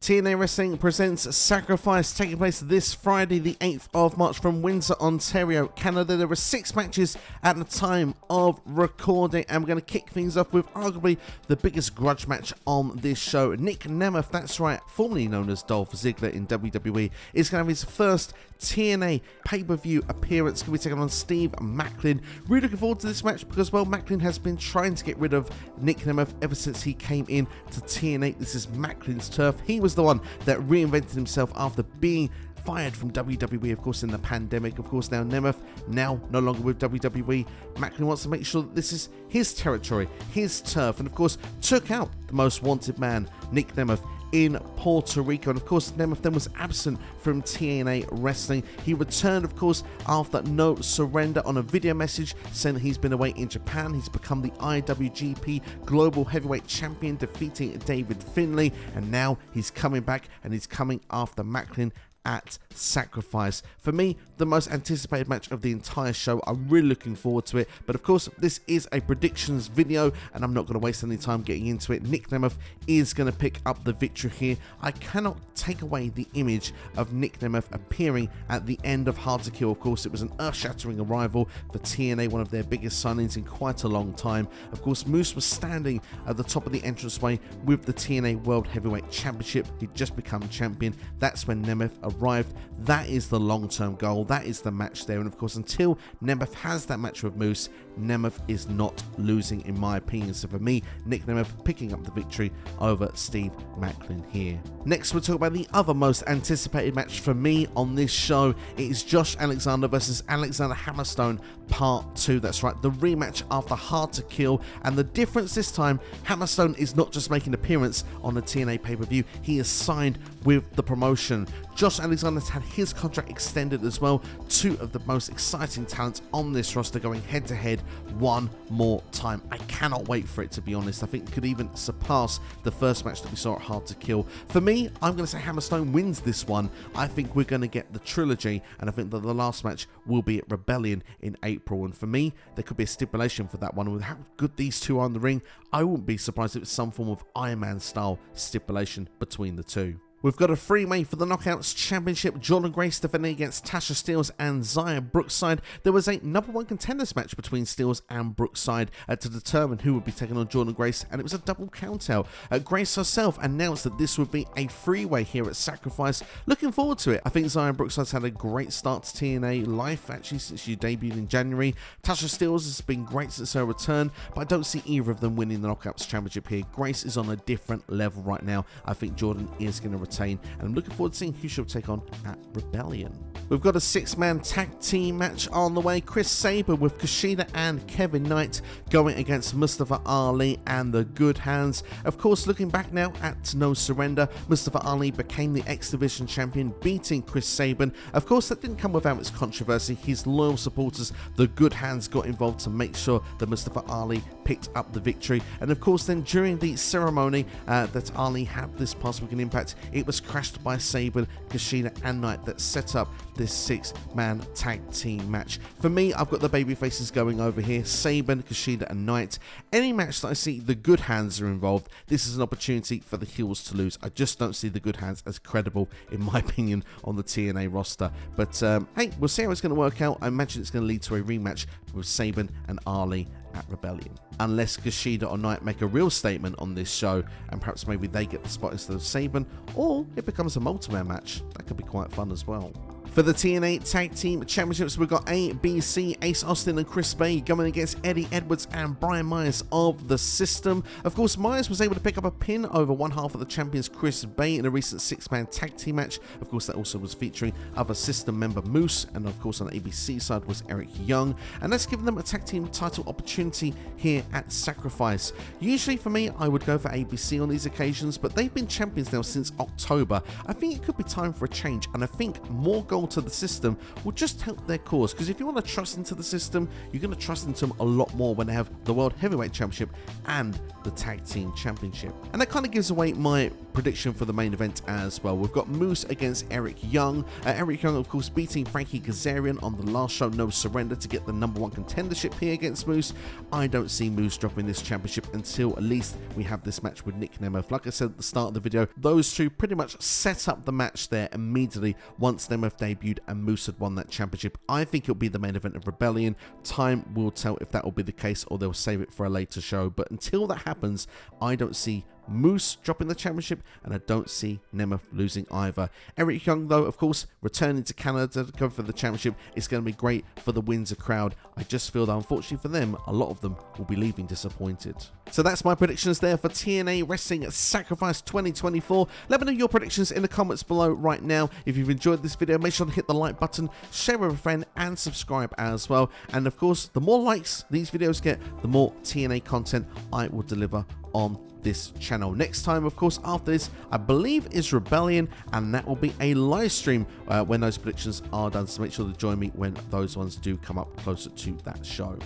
TNA Wrestling presents Sacrifice, taking place this Friday, the 8th of March from Windsor, Ontario, Canada. There were 6 matches at the time of recording, and we're going to kick things off with arguably the biggest grudge match on this show. Nic Nemeth, that's right, formerly known as Dolph Ziggler in WWE, is going to have his first TNA pay-per-view appearance. Going to be taking on Steve Maclin. Really looking forward to this match because, well, Maclin has been trying to get rid of Nic Nemeth ever since he came in to TNA. This is Maclin's turf. He was the one that reinvented himself after being fired from WWE, of course, in the pandemic. Of course, now Nemeth, now no longer with WWE. Maclin wants to make sure that this is his territory, his turf, and of course, took out the most wanted man, Nic Nemeth, in Puerto Rico. And of course, Nemeth then was absent from TNA Wrestling. He returned, of course, after No Surrender on a video message saying that he's been away in Japan. He's become the IWGP Global Heavyweight Champion, defeating David Finlay, and now he's coming back and he's coming after Maclin at Sacrifice. For me, the most anticipated match of the entire show. I'm really looking forward to it, but of course this is a predictions video and I'm not going to waste any time getting into it. Nic Nemeth is going to pick up the victory here. I cannot take away the image of Nic Nemeth appearing at the end of Hard to Kill. Of course, it was an earth-shattering arrival for TNA, one of their biggest signings in quite a long time. Of course, Moose was standing at the top of the entranceway with the TNA World Heavyweight Championship. He'd just become champion. That's when Nemeth arrived. That is the long-term goal. That is the match there. And of course, until Nemeth has that match with Moose, Nemeth is not losing, in my opinion. So for me, Nic Nemeth picking up the victory over Steve Maclin here. Next, we'll talk about the other most anticipated match for me on this show. It is Josh Alexander versus Alexander Hammerstone Part 2. That's right, the rematch after Hard to Kill. And the difference this time, Hammerstone is not just making an appearance on the TNA pay-per-view, he is signed with the promotion. Josh Alexander's had his contract extended as well. 2 of the most exciting talents on this roster going head to head one more time. I cannot wait for it, to be honest. I think it could even surpass the first match that we saw at Hard to Kill. For me, I'm going to say Hammerstone wins this one. I think we're going to get the trilogy, and I think that the last match will be at Rebellion in April. And for me, there could be a stipulation for that one. With how good these two are in the ring, I wouldn't be surprised if it's some form of Iron Man style stipulation between the two. We've got a three-way for the Knockouts Championship. Jordynne Grace defending against Tasha, Steelz and Xia Brookside. There was a #1 contenders match between Steelz and Brookside to determine who would be taking on Jordynne Grace, and it was a double countout. Grace herself announced that this would be a three-way here at Sacrifice. Looking forward to it. I think Xia Brookside's had a great start to TNA life, actually, since she debuted in January. Tasha Steelz has been great since her return, but I don't see either of them winning the Knockouts Championship here. Grace is on a different level right now. I think Jordynne is going to and I'm looking forward to seeing who she'll take on at Rebellion. We've got a 6-man tag team match on the way. Chris Sabin with Kushida and Kevin Knight going against Mustafa Ali and the Good Hands. Of course, looking back now at No Surrender, Mustafa Ali became the X Division champion, beating Chris Sabin. Of course, that didn't come without its controversy. His loyal supporters, the Good Hands, got involved to make sure that Mustafa Ali picked up the victory. And of course, then during the ceremony that Ali had this past week in Impact, it was crashed by Sabin, Kushida and Knight that set up this 6-man tag team match. For me, I've got the baby faces going over here, Sabin, Kushida and Knight. Any match that I see the Good Hands are involved, this is an opportunity for the heels to lose. I just don't see the Good Hands as credible, in my opinion, on the TNA roster. But hey, we'll see how it's going to work out. I imagine it's going to lead to a rematch with Sabin and Ali at Rebellion. Unless Kushida or Knight make a real statement on this show, and perhaps maybe they get the spot instead of Sabin, or it becomes a multi-man match. That could be quite fun as well. For the TNA Tag Team Championships, we've got ABC, Ace Austin and Chris Bay going against Eddie Edwards and Brian Myers of The System. Of course, Myers was able to pick up a pin over one half of the champions Chris Bay in a recent 6-man tag team match. Of course, that also was featuring other System member Moose, and of course on the ABC side was Eric Young. And that's given them a tag team title opportunity here at Sacrifice. Usually for me, I would go for ABC on these occasions, but they've been champions now since October. I think it could be time for a change, and I think more gold alter the system will just help their cause, because if you want to trust into the system, you're going to trust into them a lot more when they have the World Heavyweight Championship and the Tag Team Championship. And that kind of gives away my prediction for the main event as well. We've got Moose against Eric Young. Eric Young, of course, beating Frankie Kazarian on the last show, No Surrender, to get the #1 contendership here against Moose. I don't see Moose dropping this championship until at least we have this match with Nic Nemeth. Like I said at the start of the video, those two pretty much set up the match there immediately once Nemeth debuted and Moose had won that championship. I think it'll be the main event of Rebellion. Time will tell if that will be the case or they'll save it for a later show. But until that happens, I don't see Moose dropping the championship, and I don't see Nemeth losing either. Eric Young, though, of course, returning to Canada to go for the championship is going to be great for the Windsor crowd. I just feel that, unfortunately for them, a lot of them will be leaving disappointed. So that's my predictions there for TNA Wrestling Sacrifice 2024. Let me know your predictions in the comments below right now. If you've enjoyed this video, make sure to hit the like button, share with a friend, and subscribe as well. And of course, the more likes these videos get, the more TNA content I will deliver on this channel. Next time, of course, after this, I believe is Rebellion, and that will be a live stream when those predictions are done, so make sure to join me when those ones do come up closer to that show.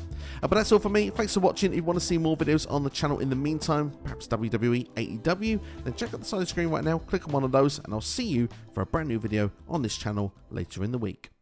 But that's all for me. Thanks for watching. If you want to see more videos on the channel in the meantime, perhaps WWE, AEW, then check out the side of the screen right now, click on one of those, and I'll see you for a brand new video on this channel later in the week.